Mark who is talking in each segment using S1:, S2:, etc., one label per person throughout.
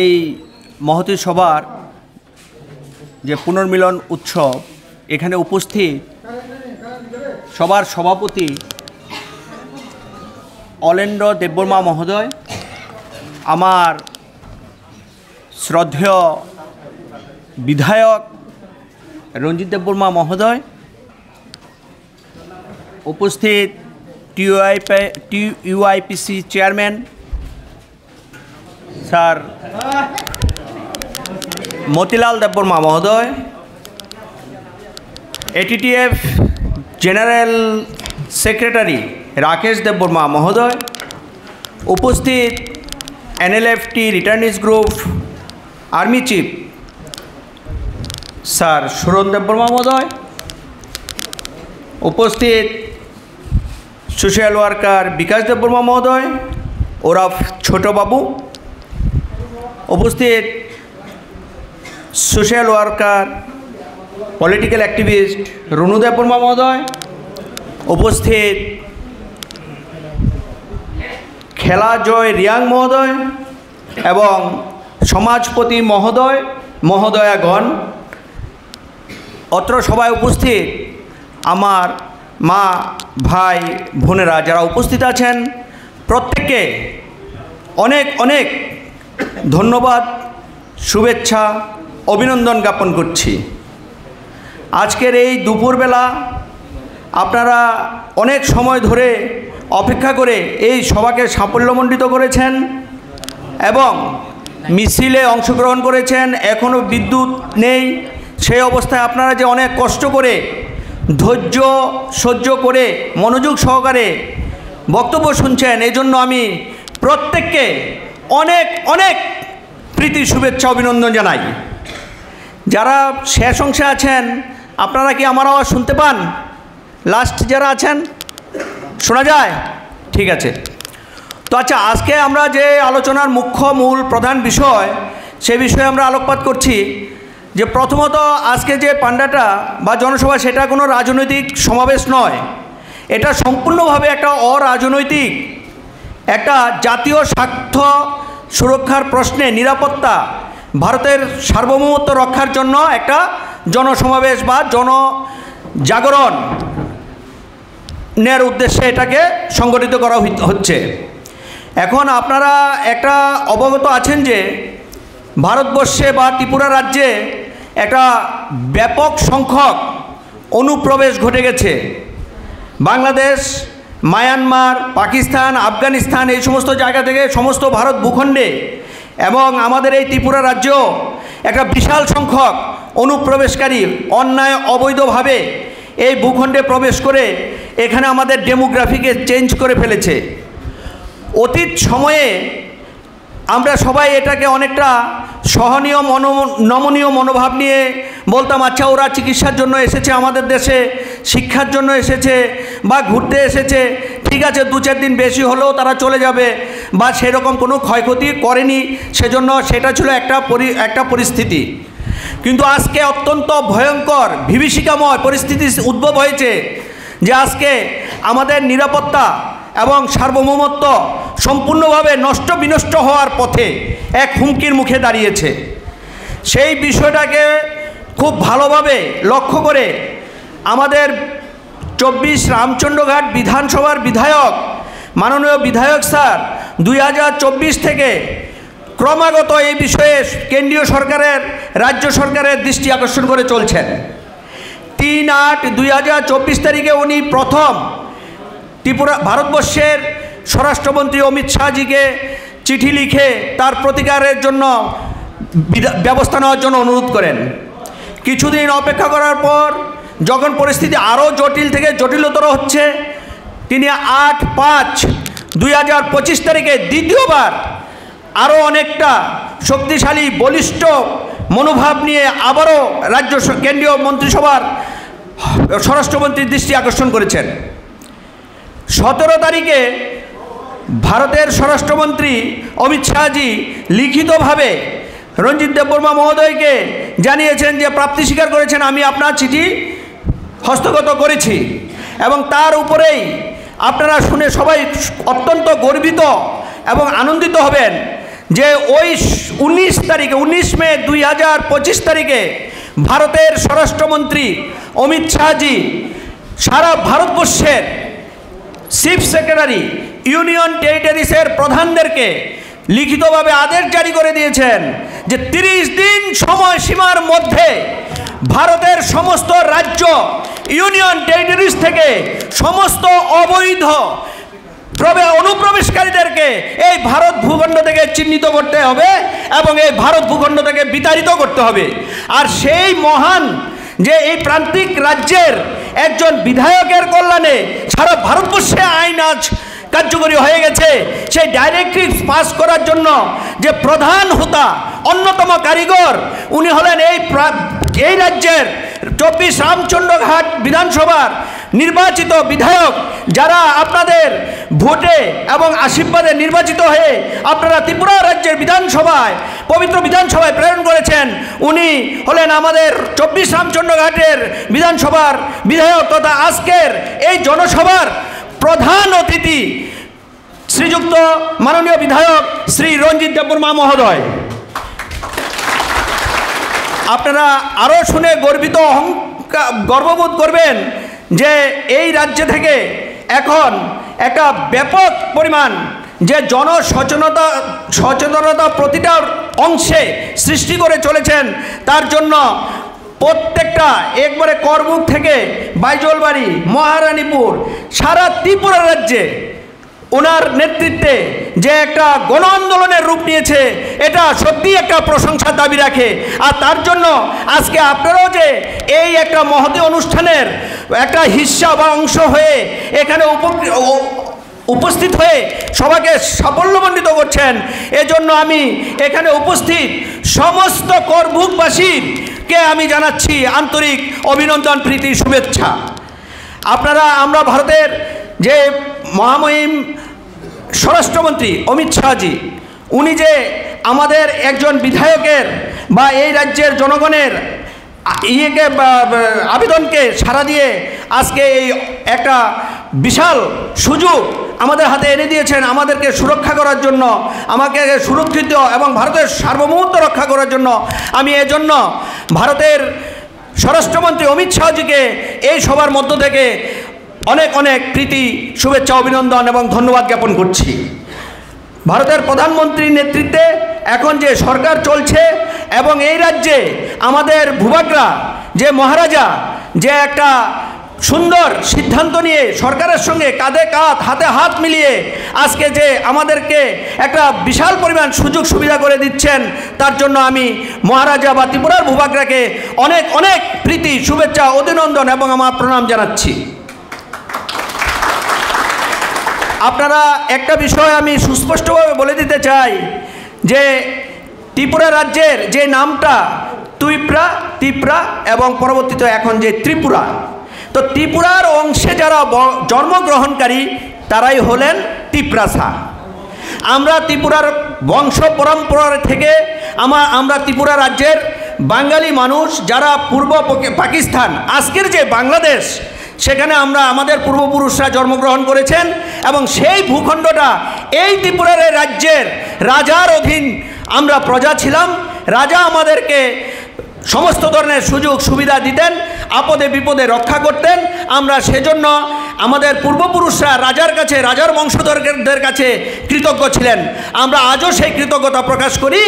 S1: এই মহতী সভার যে পুনর্মিলন উৎসব এখানে উপস্থিত সবার সভাপতি অলেন্দ্র দেববর্মা মহোদয়, আমার শ্রদ্ধেয় বিধায়ক রঞ্জিত দেববর্মা মহোদয়, উপস্থিত TUIPC chairman sir Motilal Debbarma মহোদয়, ATTF general secretary Rakesh Debbarma মহোদয়, উপস্থিত NLFT returnees group army chief sir Suran Debbarma মহোদয়, উপস্থিত সোশ্যাল ওয়ার্কার বিকাশ দেববর্মা মহোদয় ওরফ ছোটবাবু, উপস্থিত social worker political activist Ronu Debbarma মহোদয়, উপস্থিত খেলা জয় রিয়াং মহোদয় এবং সমাজপতি মহোদয় মহোদয়াগণ, অত্র সভায় উপস্থিত আমার মা ভাই বোনেরা যারা উপস্থিত আছেন প্রত্যেককে অনেক অনেক ধন্যবাদ, শুভেচ্ছা, অভিনন্দন জ্ঞাপন করছি। আজকের এই দুপুরবেলা আপনারা অনেক সময় ধরে অপেক্ষা করে এই সভাকে সাফল্যমণ্ডিত করেছেন এবং মিছিলে অংশগ্রহণ করেছেন। এখনও বিদ্যুৎ নেই, সেই অবস্থায় আপনারা যে অনেক কষ্ট করে ধৈর্য সহ্য করে মনোযোগ সহকারে বক্তব্য শুনছেন, এই জন্য আমি প্রত্যেককে অনেক অনেক প্রীতি শুভেচ্ছা অভিনন্দন জানাই। যারা শেষ অংশে আছেন আপনারা কি আমার আওয়াজ শুনতে পান? লাস্ট যারা আছেন শোনা যায়? ঠিক আছে। তো আচ্ছা, আজকে আমরা যে আলোচনার মূল প্রধান বিষয় সে বিষয়ে আমরা আলোকপাত করছি যে প্রথমত আজকে যে পান্ডাটা বা জনসভা সেটা কোনো রাজনৈতিক সমাবেশ নয়, এটা সম্পূর্ণভাবে একটা অরাজনৈতিক একটা জাতীয় স্বার্থ সুরক্ষার প্রশ্নে নিরাপত্তা ভারতের সার্বভৌমত্ব রক্ষার জন্য একটা জনসমাবেশ বা জনজাগরণের উদ্দেশ্যে এটাকে সংগঠিত করা হচ্ছে। এখন আপনারা একটা অবগত আছেন যে ভারতবর্ষে বা ত্রিপুরা রাজ্যে একটা ব্যাপক সংখ্যক অনুপ্রবেশ ঘটে গেছে। বাংলাদেশ, মায়ানমার, পাকিস্তান, আফগানিস্তান এই সমস্ত জায়গা থেকে সমস্ত ভারত ভূখণ্ডে এবং আমাদের এই ত্রিপুরা রাজ্য একটা বিশাল সংখ্যক অনুপ্রবেশকারী অন্যায় অবৈধভাবে এই ভূখণ্ডে প্রবেশ করে এখানে আমাদের ডেমোগ্রাফিকে চেঞ্জ করে ফেলেছে। অতীত সময়ে আমরা সবাই এটাকে অনেকটা সহনীয় নমনীয় মনোভাব নিয়ে বলতাম, আচ্ছা ওরা চিকিৎসার জন্য এসেছে আমাদের দেশে, শিক্ষার জন্য এসেছে বা ঘুরতে এসেছে, ঠিক আছে 2-4 দিন বেশি হলেও তারা চলে যাবে, বা সেরকম কোনো ক্ষয়ক্ষতি করেনি, সেজন্য সেটা ছিল একটা পরিস্থিতি। কিন্তু আজকে অত্যন্ত ভয়ঙ্কর বিভীষিকাময় পরিস্থিতি উদ্ভব হয়েছে যে আজকে আমাদের নিরাপত্তা এবং সার্বভৌমত্ব সম্পূর্ণভাবে নষ্ট বিনষ্ট হওয়ার পথে এক হুমকির মুখে দাঁড়িয়েছে। সেই বিষয়টাকে খুব ভালোভাবে লক্ষ্য করে আমাদের 24 রামচন্দ্রঘাট বিধানসভার বিধায়ক মাননীয় বিধায়ক স্যার 2024 থেকে ক্রমাগত এই বিষয়ে কেন্দ্রীয় সরকারের রাজ্য সরকারের দৃষ্টি আকর্ষণ করে চলছেন। 3/8/2024 তারিখে উনি প্রথম ভারতবর্ষের স্বরাষ্ট্রমন্ত্রী অমিত শাহজিকে চিঠি লিখে তার প্রতিকারের জন্য ব্যবস্থা নেওয়ার জন্য অনুরোধ করেন। কিছুদিন অপেক্ষা করার পর যখন পরিস্থিতি আরও জটিল থেকে জটিলতর হচ্ছে, তিনি 8/5/2025 তারিখে দ্বিতীয়বার আরও অনেকটা শক্তিশালী বলিষ্ঠ মনোভাব নিয়ে আবারও কেন্দ্রীয় মন্ত্রিসভার স্বরাষ্ট্রমন্ত্রীর দৃষ্টি আকর্ষণ করেছেন। 17 তারিখে ভারতের স্বরাষ্ট্রমন্ত্রী অমিত শাহজি লিখিতভাবে রঞ্জিত দেববর্মা মহোদয়কে জানিয়েছেন যে প্রাপ্তি স্বীকার করেছেন, আমি আপনার চিঠি হস্তগত করেছি। এবং তার উপরেই আপনারা শুনে সবাই অত্যন্ত গর্বিত এবং আনন্দিত হবেন যে ওই 19 মে 2025 তারিখে ভারতের স্বরাষ্ট্রমন্ত্রী অমিত শাহজি সারা ভারতবর্ষের চিফ সেক্রেটারি ইউনিয়ন টেরিটরিজের প্রধানদেরকে লিখিতভাবে আদেশ জারি করে দিয়েছেন যে 30 দিন সময়সীমার মধ্যে ভারতের সমস্ত রাজ্য ইউনিয়ন টেরিটরিজ থেকে সমস্ত অবৈধ অনুপ্রবেশকারীদেরকে এই ভারত ভূখণ্ড থেকে চিহ্নিত করতে হবে এবং এই ভারত ভূখণ্ড থেকে বিতাড়িত করতে হবে। আর সেই মহান যে এই প্রান্তিক রাজ্যের একজন বিধায়কের কল্যাণে সারা ভারতবর্ষে আইন আজ কার্যকরী হয়ে গেছে, সেই ডাইরেক্টিভ পাস করার জন্য যে প্রধান হোতা অন্যতম কারিগর উনি হলেন এই রাজ্যের 24 রামচন্দ্রঘাট বিধানসভার নির্বাচিত বিধায়ক, যারা আপনাদের ভোটে এবং আশীর্বাদে নির্বাচিত হয়ে আপনারা ত্রিপুরা রাজ্যের বিধানসভায় পবিত্র বিধানসভায় প্রেরণ করেছেন। উনি হলেন আমাদের 24 রামচন্দ্রঘাটের বিধানসভার বিধায়ক তথা আজকের এই জনসভার প্রধান অতিথি শ্রীযুক্ত মাননীয় বিধায়ক শ্রী রঞ্জিত দেববর্মা মহোদয়। আপনারা আরও শুনে গর্ববোধ করবেন যে এই রাজ্য থেকে এখন একটা ব্যাপক পরিমাণ যে সচেতনতা প্রতিটা অংশে সৃষ্টি করে চলেছেন, তার জন্য প্রত্যেকটা একবারে করমুখ থেকে বাইজলবাড়ি, মহারানীপুর, সারা ত্রিপুরা রাজ্যে ওনার নেতৃত্বে যে একটা গণ আন্দোলনের রূপ নিয়েছে, এটা সত্যি একটা প্রশংসার দাবি রাখে। আর তার জন্য আজকে আপনারাও যে এই একটা মহতী অনুষ্ঠানের একটা হিস্সা বা অংশ হয়ে এখানে উপস্থিত হয়ে সবাইকে সাফল্যমণ্ডিত করছেন, এজন্য আমি এখানে উপস্থিত সমস্ত করমুখবাসীকে আমি জানাচ্ছি আন্তরিক অভিনন্দন, প্রীতি, শুভেচ্ছা। আমরা ভারতের যে মহামহিম স্বরাষ্ট্রমন্ত্রী অমিত শাহজি, উনি যে আমাদের একজন বিধায়কের বা এই রাজ্যের জনগণের আবেদনকে সাড়া দিয়ে আজকে এই একটা বিশাল সুযোগ আমাদের হাতে এনে দিয়েছেন আমাদেরকে সুরক্ষা করার জন্য, আমাকে সুরক্ষিত এবং ভারতের সার্বভৌমত্ব রক্ষা করার জন্য। আমি এজন্য ভারতের স্বরাষ্ট্রমন্ত্রী অমিত শাহজিকে এই সবার মধ্য থেকে অনেক অনেক প্রীতি, শুভেচ্ছা, অভিনন্দন এবং ধন্যবাদ জ্ঞাপন করছি। ভারতের প্রধানমন্ত্রীর নেতৃত্বে এখন যে সরকার চলছে এবং এই রাজ্যে আমাদের ভূভাগরা যে মহারাজা যে একটা সুন্দর সিদ্ধান্ত নিয়ে সরকারের সঙ্গে কাঁধে কাঁধ হাতে হাত মিলিয়ে আজকে যে আমাদেরকে একটা বিশাল পরিমাণ সুযোগ সুবিধা করে দিচ্ছেন, তার জন্য আমি মহারাজা বা ত্রিপুরার ভূভাগরাকে অনেক অনেক প্রীতি, শুভেচ্ছা, অভিনন্দন এবং আমার প্রণাম জানাচ্ছি। আপনারা একটা বিষয় আমি সুস্পষ্টভাবে বলে দিতে চাই যে ত্রিপুরা রাজ্যের যে নামটা ত্রিপুরা এবং পরবর্তীতে এখন যে ত্রিপুরা, তো ত্রিপুরার অংশে যারা জন্মগ্রহণকারী তারাই হলেন ত্রিপ্রাসা। আমরা ত্রিপুরার বংশ পরম্পরা থেকে আমরা ত্রিপুরা রাজ্যের বাঙালি মানুষ যারা পূর্ব পাকিস্তান, আজকের যে বাংলাদেশ, সেখানে আমাদের পূর্বপুরুষরা জন্মগ্রহণ করেছেন এবং সেই ভূখণ্ডটা এই ত্রিপুরার রাজ্যের রাজার অধীন আমরা প্রজা ছিলাম। রাজা আমাদেরকে সমস্ত ধরনের সুযোগ সুবিধা দিতেন, আপদে বিপদে রক্ষা করতেন। আমরা সেজন্য আমাদের পূর্বপুরুষরা রাজার কাছে, রাজার বংশধরদের কাছে কৃতজ্ঞ ছিলেন। আমরা আজও সেই কৃতজ্ঞতা প্রকাশ করি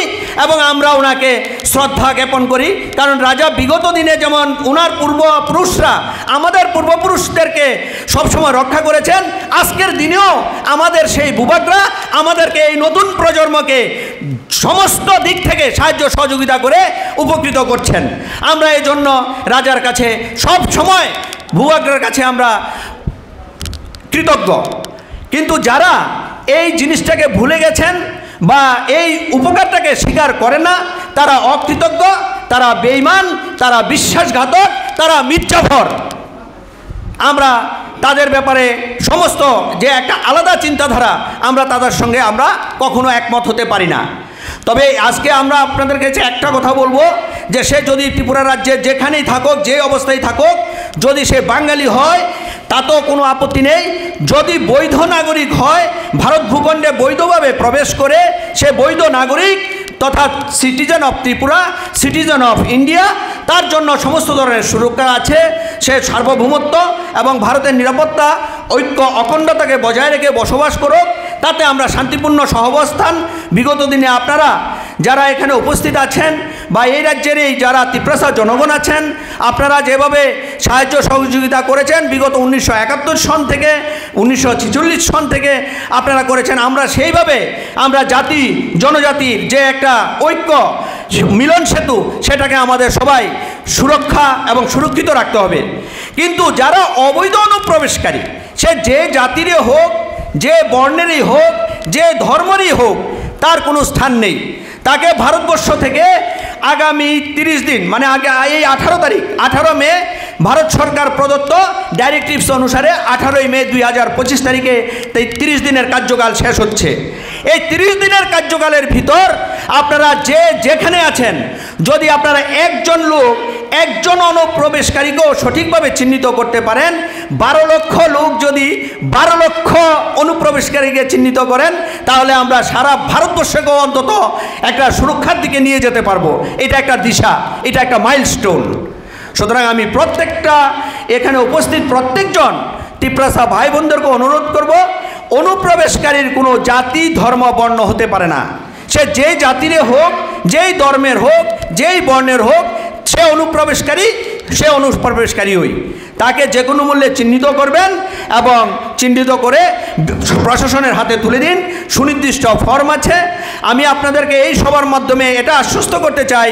S1: এবং আমরা ওনাকে শ্রদ্ধা জ্ঞাপন করি, কারণ রাজা বিগত দিনে যেমন ওনার পূর্বপুরুষরা আমাদের পূর্বপুরুষদেরকে সবসময় রক্ষা করেছেন, আজকের দিনেও আমাদের সেই ভূভাগরা আমাদেরকে এই নতুন প্রজন্মকে সমস্ত দিক থেকে সাহায্য সহযোগিতা করে উপকৃত করছেন। আমরা এই জন্য রাজার কাছে সব সময়, ভূভাগের কাছে আমরা কৃতজ্ঞ। কিন্তু যারা এই জিনিসটাকে ভুলে গেছেন বা এই উপকারটাকে স্বীকার করে না, তারা অকৃতজ্ঞ, তারা বেঈমান, তারা বিশ্বাসঘাতক, তারা মিথ্যাভর। আমরা তাদের ব্যাপারে সমস্ত যে একটা আলাদা চিন্তাধারা, আমরা তাদের সঙ্গে আমরা কখনো একমত হতে পারি না। তবে আজকে আমরা আপনাদের কাছে একটা কথা বলবো যে সে যদি ত্রিপুরা রাজ্যে যেখানেই থাকুক, যে অবস্থায় থাকুক, যদি সে বাঙালি হয় তাতেও কোনো আপত্তি নেই। যদি বৈধ নাগরিক হয়, ভারত ভূখণ্ডে বৈধভাবে প্রবেশ করে, সে বৈধ নাগরিক তথা citizen of Tripura, citizen of India, তার জন্য সমস্ত ধরনের সুরক্ষা আছে। সে সার্বভৌমত্ব এবং ভারতের নিরাপত্তা, ঐক্য, অখণ্ডতাকে বজায় রেখে বসবাস করুক, তাতে আমরা শান্তিপূর্ণ সহাবস্থান। বিগত দিনে আপনারা যারা এখানে উপস্থিত আছেন বা এই রাজ্যের এই যারা ত্রিপুরা জনগণ আছেন, আপনারা যেভাবে সাহায্য সহযোগিতা করেছেন বিগত 1971 সন থেকে 1946 সন থেকে আপনারা করেছেন, আমরা সেইভাবে আমরা জাতি জনজাতির যে একটা ঐক্য মিলন সেতু, সেটাকে আমাদের সবাই সুরক্ষা এবং সুরক্ষিত রাখতে হবে। কিন্তু যারা অবৈধ অনুপ্রবেশকারী, সে যে জাতিরই হোক, যে বর্ণেরই হোক, যে ধর্মেরই হোক, তার কোনো স্থান নেই। তাকে ভারতবর্ষ থেকে আগামী 30 দিন, মানে আগে এই 18 তারিখ, 18 মে ভারত সরকার প্রদত্ত ডাইরেক্টিভস অনুসারে 18 মে 2025 তারিখে 30 দিনের কার্যকাল শেষ হচ্ছে। এই 30 দিনের কার্যকালের ভিতর আপনারা যে যেখানে আছেন, যদি আপনারা একজন লোক, একজন অনুপ্রবেশকারীকেও সঠিকভাবে চিহ্নিত করতে পারেন, 12 লক্ষ লোক যদি 12 লক্ষ অনুপ্রবেশকারীকে চিহ্নিত করেন, তাহলে আমরা সারা ভারতবর্ষকেও অন্তত একটা সুরক্ষার দিকে নিয়ে যেতে পারবো। এটা একটা দিশা, এটা একটা মাইলস্টোন। সুতরাং আমি প্রত্যেকটা এখানে উপস্থিত প্রত্যেকজন ত্রিপুরা ভাই বোনদেরকে অনুরোধ করব, অনুপ্রবেশকারীর কোনো জাতি, ধর্ম, বর্ণ হতে পারে না। সে যেই জাতির হোক, যেই ধর্মের হোক, যেই বর্ণের হোক, সে অনুপ্রবেশকারী হই। তাকে যে কোনো মূল্যে চিহ্নিত করবেন এবং চিহ্নিত করে প্রশাসনের হাতে তুলে দিন। সুনির্দিষ্ট ফর্ম আছে। আমি আপনাদেরকে এই সবার মাধ্যমে এটা আশ্বস্ত করতে চাই,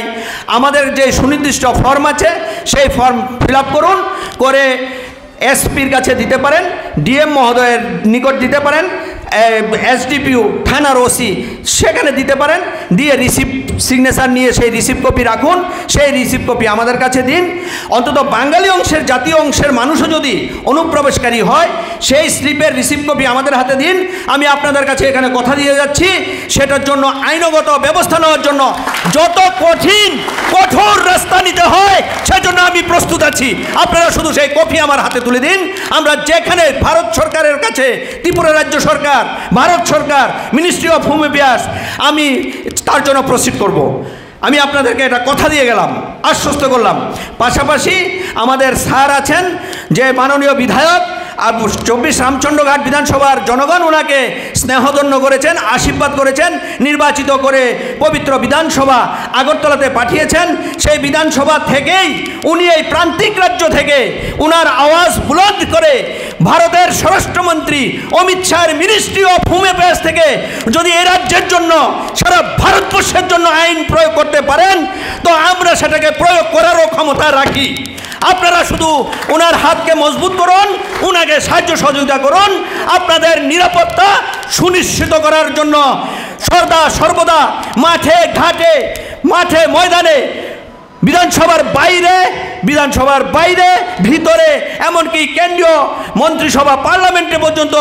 S1: আমাদের যে সুনির্দিষ্ট ফর্ম আছে সেই ফর্ম ফিল আপ করুন, করে এসপির কাছে দিতে পারেন, ডিএম মহোদয়ের নিকট দিতে পারেন, এসডিপিও থানার ওসি সেখানে দিতে পারেন, দিয়ে সিগনেচার নিয়ে সেই রিসিপ্ট কপি রাখুন। সেই রিসিপ্ট কপি আমাদের কাছে দিন। অন্তত বাঙালি অংশের, জাতীয় অংশের মানুষও যদি অনুপ্রবেশকারী হয়, সেই স্লিপের রিসিপ্ট কপি আমাদের হাতে দিন। আমি আপনাদের কাছে এখানে কথা দিয়ে যাচ্ছি, সেটার জন্য আইনগত ব্যবস্থা নেওয়ার জন্য যত কঠোর রাস্তা নিতে হয়, সেজন্য আমি প্রস্তুত আছি। আপনারা শুধু সেই কপি আমার হাতে তুলে দিন। আমরা যেখানে ভারত সরকারের কাছে, ত্রিপুরা রাজ্য সরকার, ভারত সরকার, মিনিস্ট্রি অফ হোম অ্যাফেয়ার্স, আমি তার জন্য প্রসিড করব। আমি আপনাদেরকে এটা কথা দিয়ে গেলাম, আশ্বস্ত করলাম। পাশাপাশি আমাদের স্যার আছেন যে মাননীয় বিধায়ক, আর 24 রামচন্দ্রঘাট বিধানসভার জনগণ ওনাকে স্নেহধন্য করেছেন, আশীর্বাদ করেছেন, নির্বাচিত করে পবিত্র বিধানসভা আগরতলাতে পাঠিয়েছেন। সেই বিধানসভা থেকেই উনি এই প্রান্তিক রাজ্য থেকে উনার আওয়াজ বুলন্দ করে ভারতের স্বরাষ্ট্রমন্ত্রী অমিত শাহের মিনিস্ট্রি অফ হোম অ্যাফেয়ার্স থেকে যদি এই রাজ্যের জন্য, সারা ভারতবর্ষের জন্য আইন প্রয়োগ করতে পারেন, তো আমরা সেটাকে প্রয়োগ করারও ক্ষমতা রাখি। আপনারা শুধু ওনার হাতকে মজবুত করুন, ওনাকে সাহায্য সহযোগিতা করুন। আপনাদের নিরাপত্তা সুনিশ্চিত করার জন্য সর্বদা মাঠে ঘাটে, মাঠে ময়দানে, বিধানসভার বাইরে, ভিতরে, এমনকি কেন্দ্রীয় মন্ত্রিসভা, পার্লামেন্টে পর্যন্ত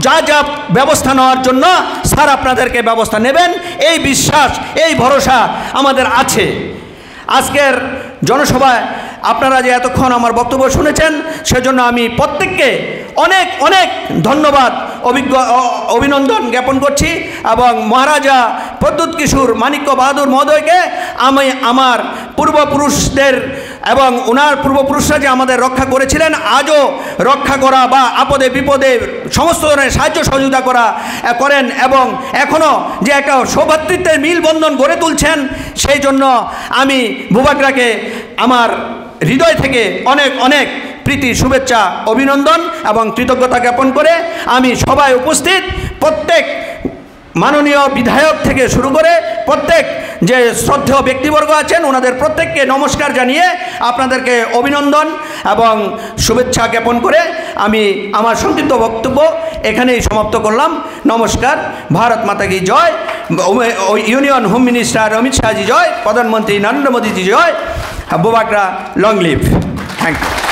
S1: যা যা ব্যবস্থা নেওয়ার জন্য স্যার আপনাদেরকে ব্যবস্থা নেবেন, এই বিশ্বাস, এই ভরসা আমাদের আছে। আজকের জনসভায় আপনারা যে এতক্ষণ আমার বক্তব্য শুনেছেন, সেজন্য আমি প্রত্যেককে অনেক অনেক ধন্যবাদ, অভিনন্দন জ্ঞাপন করছি। এবং মহারাজা প্রদ্যুৎ কিশোর মাণিক্য বাহাদুর মহোদয়কে আমি আমার পূর্বপুরুষদের এবং ওনার পূর্বপুরুষরা যে আমাদের রক্ষা করেছিলেন, আজও রক্ষা করা বা আপদে বিপদে সমস্ত ধরনের সাহায্য সহযোগিতা করেন এবং এখনও যে একটা সৌভ্রাতৃত্বের মিলবন্ধন গড়ে তুলছেন, সেই জন্য আমি ভূভাগরাকে আমার হৃদয় থেকে অনেক অনেক প্রীতি, শুভেচ্ছা, অভিনন্দন এবং কৃতজ্ঞতা জ্ঞাপন করে আমি সবাই উপস্থিত প্রত্যেক মাননীয় বিধায়ক থেকে শুরু করে প্রত্যেক যে শ্রদ্ধেয় ব্যক্তিবর্গ আছেন, ওনাদের প্রত্যেককে নমস্কার জানিয়ে আপনাদেরকে অভিনন্দন এবং শুভেচ্ছা জ্ঞাপন করে আমি আমার সংক্ষিপ্ত বক্তব্য এখানেই সমাপ্ত করলাম। নমস্কার। ভারত মাতা কি জয়। Union home minister Amit Shahji জয়। প্রধানমন্ত্রী নরেন্দ্র মোদীজি জয়। ভূভাগরা লং লিভ। Thank you.